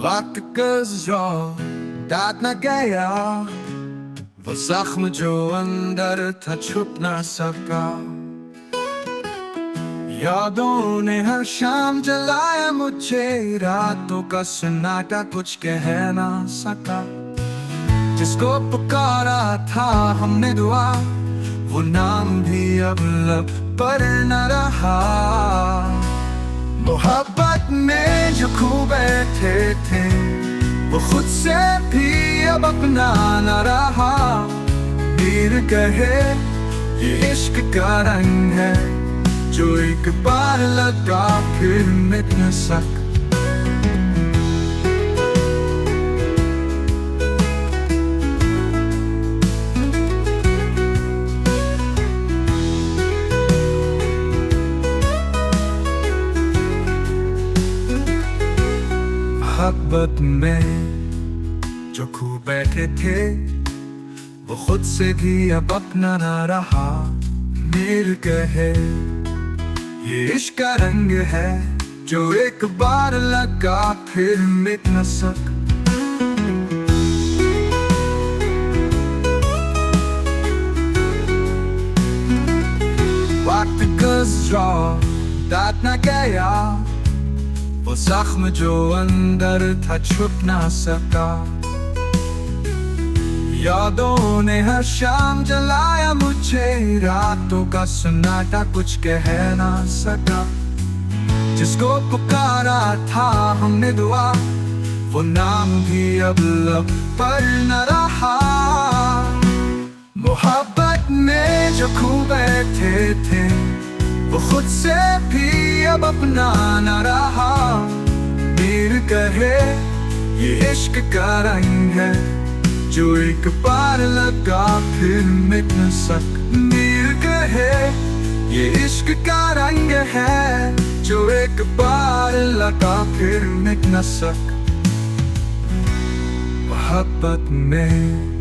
वक्त गुजरा दाद न गया, वो जख्म जो अंदर था छुप ना सका। यादों ने हर शाम जलाया मुझे, रातों का सन्नाटा कुछ कह ना सका। जिसको पुकारा था हमने दुआ, वो नाम भी अब लब पर न रहा। मोहब्बत में जो खो बैठे थे, वो खुद से भी अब अपना न रहा। पीर कहे ये इश्क का रंग है, जो एक बार लगा फिर मिट न सका। मोहब्बत में जो खो बैठे थे, वो खुद से भी अब अपना न रहा। मीर कहे ये इश्क का रंग है, जो एक बार लगा फिर मिट न सका। वक्त गुजरा दाद न गया, वो जख्म जो अंदर था छुप ना सका। यादों ने हर शाम जलाया मुझे, रातों का सन्नाटा कुछ कह ना सका। जिसको पुकारा था हमने दुआ, वो नाम भी अब लब पर न रहा। मोहब्बत में जो खो बैठे थे, वो खुद से भी अब अपना न रहा। मीर कहे ये इश्क का रंग है, जो एक बार लगा फिर मिट न सका। मीर कहे ये इश्क का रंग है, जो एक बार लगा फिर मिट न सका। मोहब्बत में